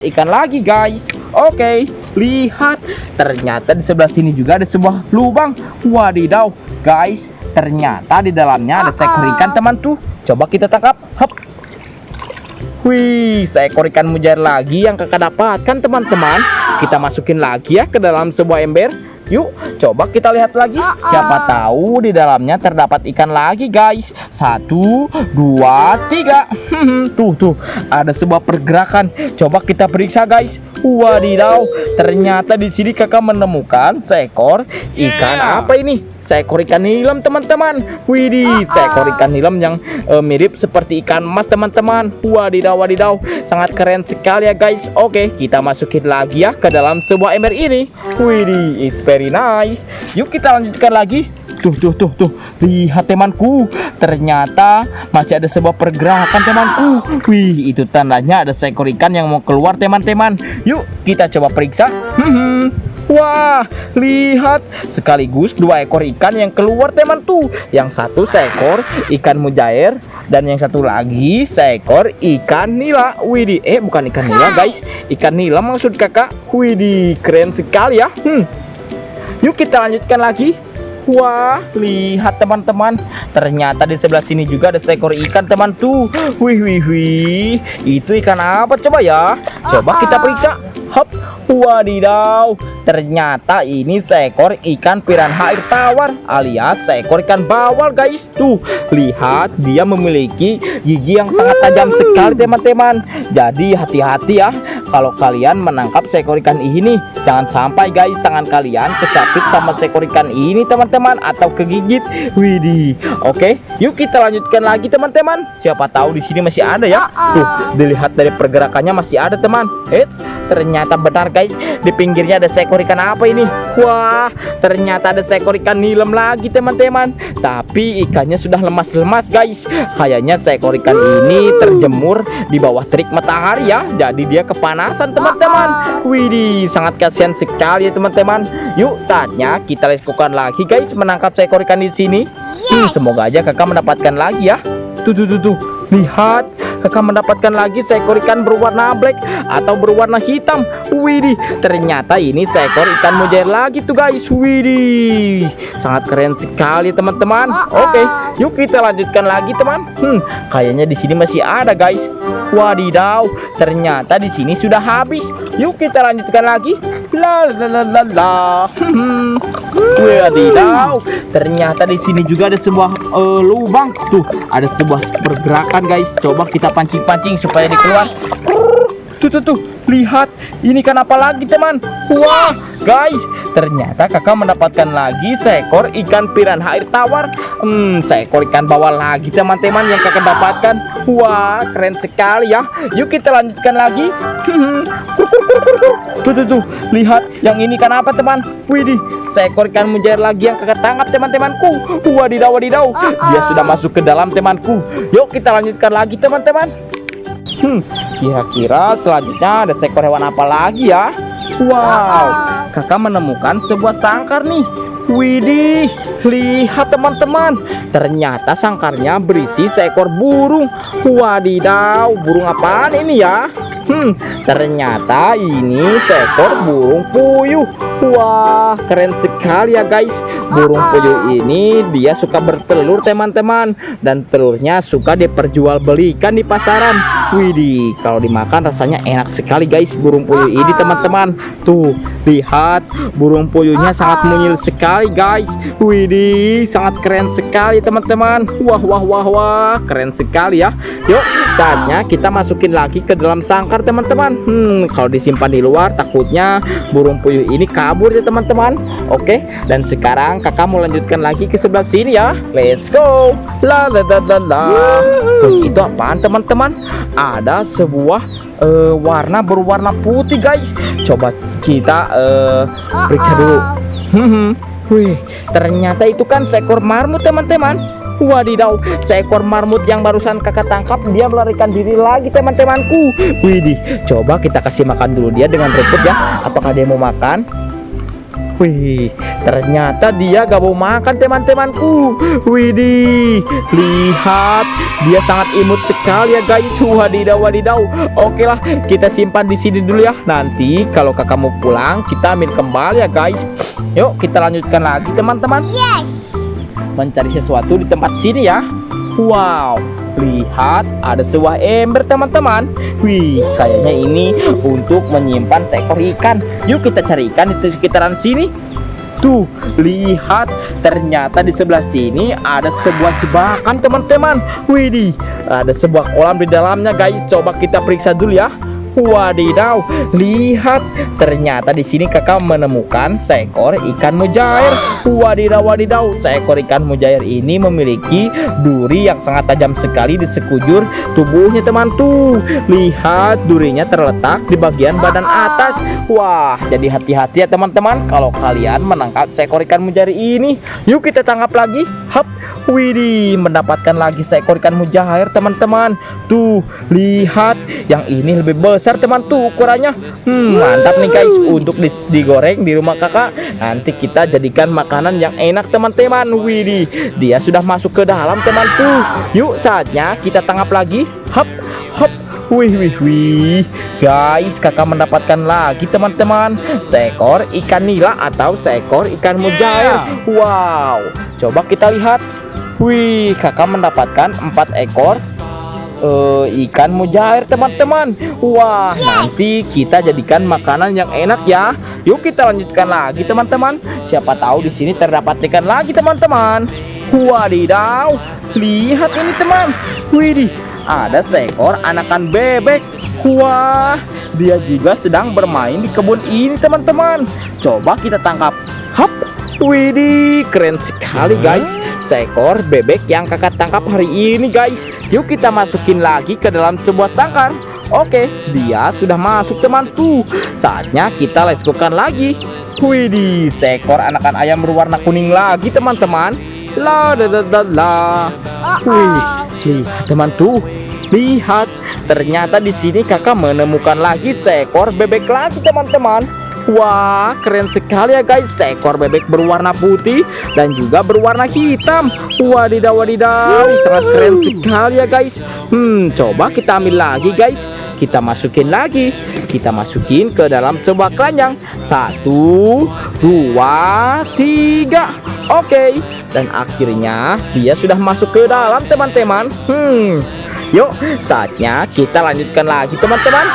ikan lagi guys. Oke, lihat, ternyata di sebelah sini juga ada sebuah lubang. Wadidaw guys, ternyata di dalamnya ada seekor ikan teman tuh. Coba kita tangkap. Hop. Wih, seekor ikan mujair lagi yang kakak dapatkan teman-teman. Kita masukin lagi ya ke dalam sebuah ember. Yuk, coba kita lihat lagi. Siapa tahu di dalamnya terdapat ikan lagi guys. 1, 2, 3. Tuh, ada sebuah pergerakan. Coba kita periksa guys. Wadidaw, ternyata di sini kakak menemukan seekor ikan apa ini? Seekor ikan nilam teman-teman. Widih, seekor ikan nilam yang mirip seperti ikan emas teman-teman. Wadidaw, sangat keren sekali ya guys. Oke, kita masukin lagi ya ke dalam sebuah ember ini. Widih, it's very nice. Yuk kita lanjutkan lagi. Tuh, lihat temanku, ternyata masih ada sebuah pergerakan temanku. Wih, itu tandanya ada seekor ikan yang mau keluar teman-teman. Yuk kita coba periksa. Wah, lihat, sekaligus 2 ekor ikan yang keluar teman tuh. Yang satu seekor ikan mujair dan yang satu lagi seekor ikan nila. Widih, bukan ikan nila guys, ikan nila maksud kakak. Widih, keren sekali ya. Yuk kita lanjutkan lagi. Wah, lihat teman-teman, ternyata di sebelah sini juga ada seekor ikan teman tuh. Wih, itu ikan apa coba ya? Coba kita periksa. Hop, wadidaw, ternyata ini seekor ikan piranha air tawar alias seekor ikan bawal guys. Tuh, lihat, dia memiliki gigi yang sangat tajam sekali teman-teman. Jadi hati-hati ya kalau kalian menangkap seekor ikan ini. Jangan sampai guys tangan kalian kecapit sama seekor ikan ini teman-teman, atau kegigit. Widih. Oke, yuk kita lanjutkan lagi teman-teman. Siapa tahu di sini masih ada ya. Tuh, dilihat dari pergerakannya masih ada teman. Ternyata benar guys, di pinggirnya ada seekor ikan apa ini? Wah, ternyata ada seekor ikan nilam lagi teman-teman. Tapi ikannya sudah lemas-lemas guys. Kayaknya seekor ikan ini terjemur di bawah terik matahari ya. Jadi dia kepanasan teman-teman. Widih, sangat kasihan sekali ya teman-teman. Yuk, saatnya kita lakukan lagi guys menangkap seekor ikan di sini. Semoga aja kakak mendapatkan lagi ya. Tuh, lihat, kakak mendapatkan lagi seekor ikan berwarna black atau berwarna hitam. Widih, ternyata ini seekor ikan mujair lagi tuh guys. Widih, sangat keren sekali teman-teman. Oke, yuk kita lanjutkan lagi teman. Kayaknya di sini masih ada guys. Wadidaw, ternyata di sini sudah habis. Yuk kita lanjutkan lagi. Wadidaw, ternyata di sini juga ada sebuah lubang. Tuh, ada sebuah pergerakan guys. Coba kita pancing-pancing supaya dikeluar. Tuh, lihat, ini kan apa lagi teman? Wah guys, ternyata kakak mendapatkan lagi seekor ikan piranha air tawar. Seekor ikan bawal lagi teman-teman yang kakak dapatkan. Wah, keren sekali ya. Yuk kita lanjutkan lagi. Tuh, lihat, yang ini kan apa teman? Widih, seekor ikan mujair lagi yang kakak tangkap teman-temanku. Wadidaw, dia sudah masuk ke dalam temanku. Yuk kita lanjutkan lagi teman-teman. Kira-kira selanjutnya ada seekor hewan apa lagi ya? Wow, kakak menemukan sebuah sangkar nih. Widih, lihat teman-teman, ternyata sangkarnya berisi seekor burung. Wadidaw, burung apaan ini ya? Ternyata ini seekor burung puyuh. Wah, keren sekali ya guys. Burung puyuh ini dia suka bertelur teman-teman, dan telurnya suka diperjualbelikan di pasaran. Widih, kalau dimakan rasanya enak sekali guys burung puyuh ini teman-teman. Tuh, lihat, burung puyuhnya sangat mungil sekali guys. Widih, sangat keren sekali teman-teman. Wah, keren sekali ya. Yuk, saatnya kita masukin lagi ke dalam sangkar teman-teman. Kalau disimpan di luar takutnya burung puyuh ini kabur ya teman-teman. Oke, dan sekarang kakak mau lanjutkan lagi ke sebelah sini ya. Let's go. Itu apaan teman-teman? Ada sebuah warna berwarna putih guys. Coba kita periksa dulu. Wih, ternyata itu kan seekor marmut teman-teman. Wadidaw, seekor marmut yang barusan kakak tangkap dia melarikan diri lagi teman-temanku. Widih, coba kita kasih makan dulu dia dengan rumput ya. Apakah dia mau makan? Wih, ternyata dia gak mau makan teman-temanku. Widih, lihat, dia sangat imut sekali ya guys. Wadidaw, wadidaw. Oke lah, kita simpan di sini dulu ya. Nanti kalau kakak mau pulang, kita ambil kembali ya guys. Yuk, kita lanjutkan lagi teman-teman. Yes. Mencari sesuatu di tempat sini ya. Wow, lihat, ada sebuah ember teman-teman. Wih, kayaknya ini untuk menyimpan seekor ikan. Yuk kita cari ikan di sekitaran sini. Tuh, lihat, ternyata di sebelah sini ada sebuah jebakan teman-teman. Widih, ada sebuah kolam di dalamnya guys. Coba kita periksa dulu ya. Wadidaw, lihat, ternyata di sini kakak menemukan seekor ikan mujair. Wadidaw, wadidaw, seekor ikan mujair ini memiliki duri yang sangat tajam sekali di sekujur tubuhnya teman. Tuh, lihat, durinya terletak di bagian badan atas. Wah, jadi hati-hati ya teman-teman kalau kalian menangkap seekor ikan mujair ini. Yuk kita tangkap lagi. Hap. Widih, mendapatkan lagi seekor ikan mujair teman-teman. Tuh, lihat, yang ini lebih besar teman tuh ukurannya. Mantap nih guys untuk digoreng di rumah kakak. Nanti kita jadikan makanan yang enak teman-teman. Widih, dia sudah masuk ke dalam teman tuh. Yuk, saatnya kita tangkap lagi. Hap, hap. Wih, wih, wih, guys, kakak mendapatkan lagi teman-teman seekor ikan nila atau seekor ikan mujair. Wow, coba kita lihat. Wih, kakak mendapatkan 4 ekor ikan mujair teman-teman. Wah, nanti kita jadikan makanan yang enak ya. Yuk kita lanjutkan lagi teman-teman. Siapa tahu di sini terdapat ikan lagi teman-teman. Wadidaw, lihat ini teman. Widih, ada seekor anakan bebek. Wah, dia juga sedang bermain di kebun ini teman-teman. Coba kita tangkap. Hap, widih, keren sekali guys. Seekor bebek yang kakak tangkap hari ini guys. Yuk kita masukin lagi ke dalam sebuah sangkar. Oke, dia sudah masuk teman tuh. Saatnya kita leskukan lagi. Widih, seekor anakan ayam berwarna kuning lagi teman-teman. La la la la la. Wih, lihat teman tuh. Lihat, ternyata di sini kakak menemukan lagi seekor bebek lagi teman-teman. Wah, keren sekali ya guys. Seekor bebek berwarna putih dan juga berwarna hitam. Wadidaw, wadidaw, sangat keren sekali ya guys. Coba kita ambil lagi guys. Kita masukin lagi. Kita masukin ke dalam sebuah keranjang. 1, 2, 3. Oke. Dan akhirnya dia sudah masuk ke dalam teman-teman. Yuk, saatnya kita lanjutkan lagi teman-teman.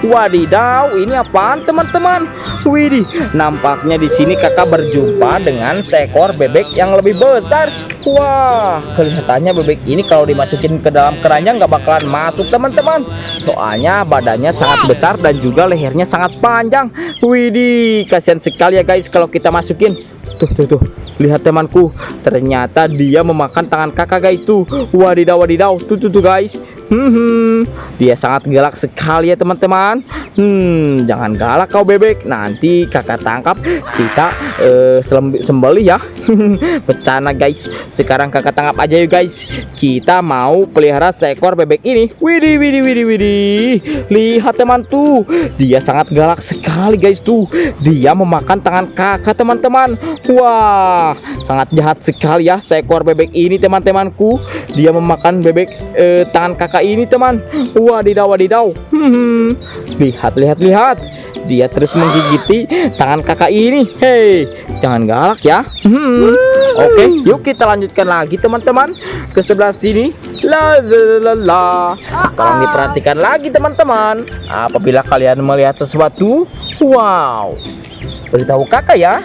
Wadidaw, ini apaan teman-teman? Widih, nampaknya di sini kakak berjumpa dengan seekor bebek yang lebih besar. Wah, kelihatannya bebek ini kalau dimasukin ke dalam keranjang nggak bakalan masuk teman-teman. Soalnya badannya sangat besar dan juga lehernya sangat panjang. Widih, kasihan sekali ya guys kalau kita masukin. Tuh, lihat temanku, ternyata dia memakan tangan kakak guys tuh. Wadidaw, wadidaw, tuh guys. Dia sangat galak sekali ya teman-teman. Jangan galak kau bebek, nanti kakak tangkap kita sembelih ya. Bercanda guys. Sekarang kakak tangkap aja yuk guys. Kita mau pelihara seekor bebek ini. Widih, widih, widih, widih. Lihat teman tuh, dia sangat galak sekali guys tuh. Dia memakan tangan kakak teman-teman. Wah, sangat jahat sekali ya seekor bebek ini teman-temanku. Dia memakan bebek tangan kakak ini teman. Wadidaw, wadidaw. Lihat, lihat, lihat. Dia terus menggigiti tangan kakak ini. Hei, jangan galak ya. Oke, yuk kita lanjutkan lagi teman-teman ke sebelah sini. La la la la. Tolong diperhatikan lagi teman-teman. Apabila kalian melihat sesuatu, wow, beritahu kakak ya.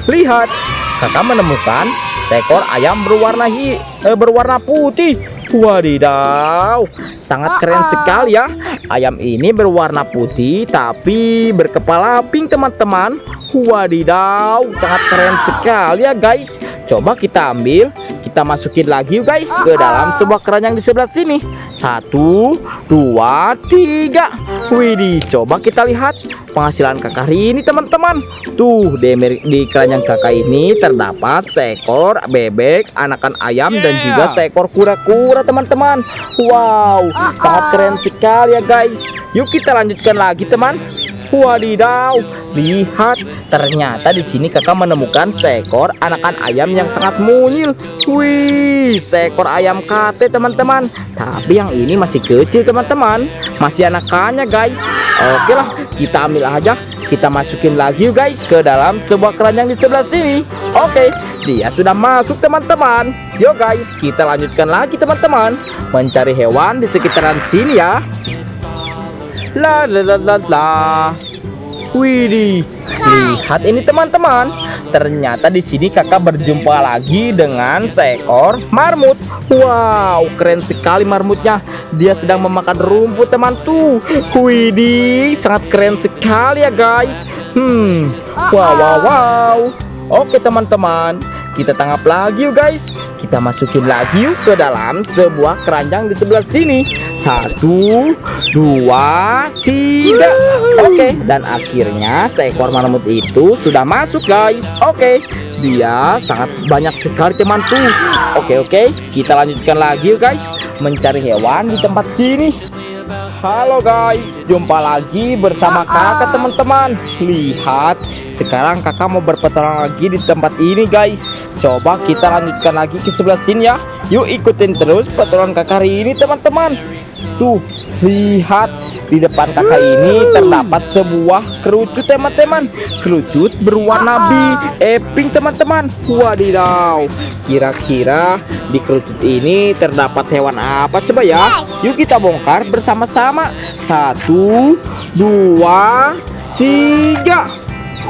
Lihat, kakak menemukan seekor ayam berwarna putih. Wadidaw, sangat keren sekali ya. Ayam ini berwarna putih tapi berkepala pink teman-teman. Wadidaw, sangat keren sekali ya guys. Coba kita ambil, kita masukin lagi yuk guys ke dalam sebuah keranjang di sebelah sini. 1, 2, 3. Widih, coba kita lihat penghasilan kakak hari ini teman-teman. Tuh, di keranjang kakak ini terdapat seekor bebek, anakan ayam, dan juga seekor kura-kura teman-teman. Wow, sangat keren sekali ya guys. Yuk kita lanjutkan lagi teman. Wadidaw, lihat, ternyata di sini kakak menemukan seekor anakan ayam yang sangat mungil. Wih, seekor ayam kate teman-teman. Tapi yang ini masih kecil teman-teman, masih anakannya guys. Oke lah, kita ambil aja. Kita masukin lagi yuk guys ke dalam sebuah keranjang di sebelah sini. Oke, dia sudah masuk teman-teman. Yuk guys, kita lanjutkan lagi teman-teman, mencari hewan di sekitaran sini ya. La la la la la. Widih, lihat ini teman-teman. Ternyata di sini kakak berjumpa lagi dengan seekor marmut. Wow, keren sekali marmutnya. Dia sedang memakan rumput teman tuh. Widih, sangat keren sekali ya guys. Wow wow wow. Oke teman-teman, kita tangkap lagi yuk guys. Kita masukin lagi yuk ke dalam sebuah keranjang di sebelah sini. 1, 2, 3. Oke, dan akhirnya seekor marmut itu sudah masuk guys. Oke, dia sangat banyak sekali teman tuh. Oke, kita lanjutkan lagi yuk guys, mencari hewan di tempat sini. Halo guys, jumpa lagi bersama kakak teman-teman. Lihat, sekarang kakak mau berpetualang lagi di tempat ini guys. Coba kita lanjutkan lagi ke sebelah sini ya. Yuk ikutin terus petualangan kakak hari ini teman-teman. Tuh, lihat, di depan kakak ini terdapat sebuah kerucut teman-teman. Kerucut berwarna pink teman-teman. Wadidaw, kira-kira di kerucut ini terdapat hewan apa coba ya? Yuk kita bongkar bersama-sama. 1, 2, 3.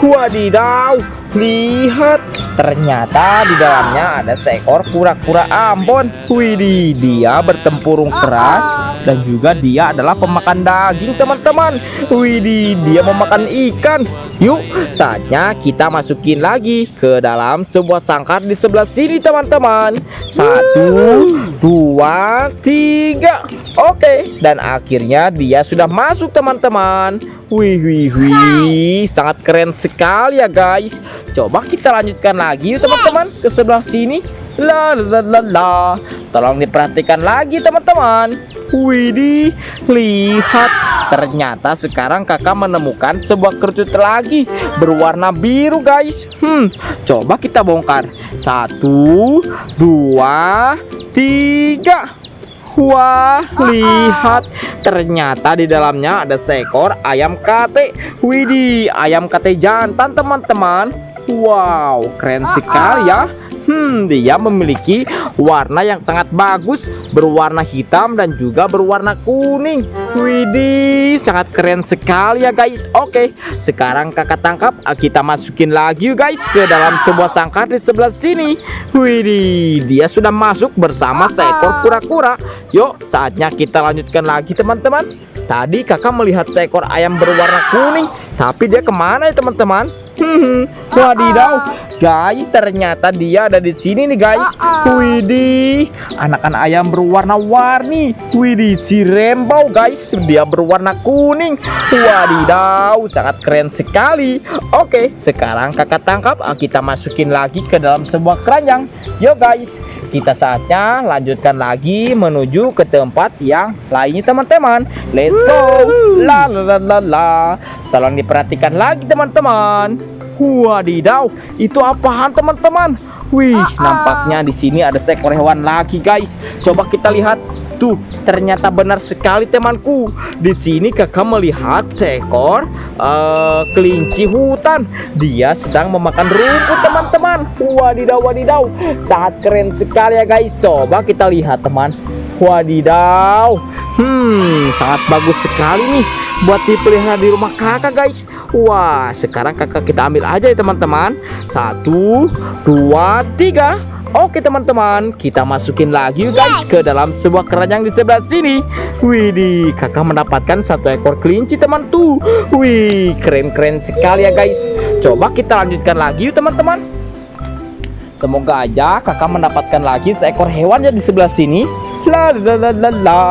Wadidaw, lihat, ternyata di dalamnya ada seekor kura-kura Ambon. Widih, dia bertempurung keras dan juga dia adalah pemakan daging teman-teman. Widih, dia memakan ikan. Yuk, saatnya kita masukin lagi ke dalam sebuah sangkar di sebelah sini teman-teman. 1, 2, 3. Oke, dan akhirnya dia sudah masuk teman-teman. Wih, sangat keren sekali ya guys. Coba kita lanjutkan lagi teman-teman ke sebelah sini. La la la la. Tolong diperhatikan lagi teman-teman. Widih, lihat, ternyata sekarang kakak menemukan sebuah kerucut lagi berwarna biru guys. Coba kita bongkar. 1, 2, 3. Wah, lihat, ternyata di dalamnya ada seekor ayam kate. Widih, ayam kate jantan teman-teman. Wow, keren sekali ya. Dia memiliki warna yang sangat bagus, berwarna hitam dan juga berwarna kuning. Widih, sangat keren sekali ya guys. Oke, sekarang kakak tangkap. Kita masukin lagi guys ke dalam sebuah sangkar di sebelah sini. Widih, dia sudah masuk bersama seekor kura-kura. Yuk, saatnya kita lanjutkan lagi teman-teman. Tadi kakak melihat seekor ayam berwarna kuning, tapi dia kemana ya teman-teman? Wadidaw, guys, ternyata dia ada di sini nih guys. Widih, anakan ayam berwarna-warni. Widih, si Rainbow guys, dia berwarna kuning. Wadidaw, sangat keren sekali. Oke, sekarang kakak tangkap. Kita masukin lagi ke dalam sebuah keranjang. Yuk guys, kita saatnya lanjutkan lagi menuju ke tempat yang lainnya teman-teman. Let's go. La la la la la. Tolong diperhatikan lagi teman-teman. Wadidaw, itu apaan teman-teman? Wih, nampaknya di sini ada seekor hewan lagi guys. Coba kita lihat. Tuh, ternyata benar sekali temanku. Di sini kakak melihat seekor kelinci hutan. Dia sedang memakan rumput teman-teman. Wadidaw, sangat keren sekali ya guys. Coba kita lihat teman. Wadidaw, sangat bagus sekali nih buat dipelihara di rumah kakak guys. Wah, sekarang kakak kita ambil aja ya teman-teman. 1, 2, 3. Oke teman-teman, kita masukin lagi guys ke dalam sebuah keranjang di sebelah sini. Widih, kakak mendapatkan satu ekor kelinci teman tuh. Wih, keren-keren sekali ya guys. Coba kita lanjutkan lagi yuk teman-teman. Semoga aja kakak mendapatkan lagi seekor hewan ya di sebelah sini. La la la la la.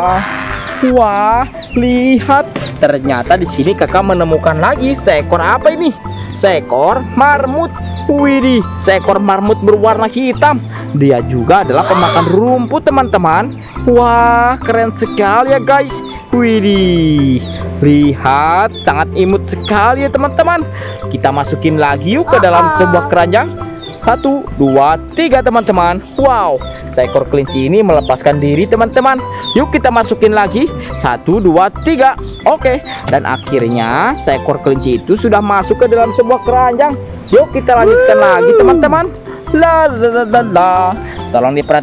Wah, lihat, ternyata di sini kakak menemukan lagi seekor apa ini? Seekor marmut. Widih, seekor marmut berwarna hitam. Dia juga adalah pemakan rumput teman-teman. Wah, keren sekali ya guys. Widih, lihat sangat imut sekali ya teman-teman. Kita masukin lagi yuk ke dalam sebuah keranjang. 1, 2, 3 teman-teman. Wow, seekor kelinci ini melepaskan diri teman-teman. Yuk kita masukin lagi. 1, 2, 3. Oke, dan akhirnya seekor kelinci itu sudah masuk ke dalam sebuah keranjang. Yuk kita lanjutkan lagi teman-teman. La la la la la. Tolong diperhatikan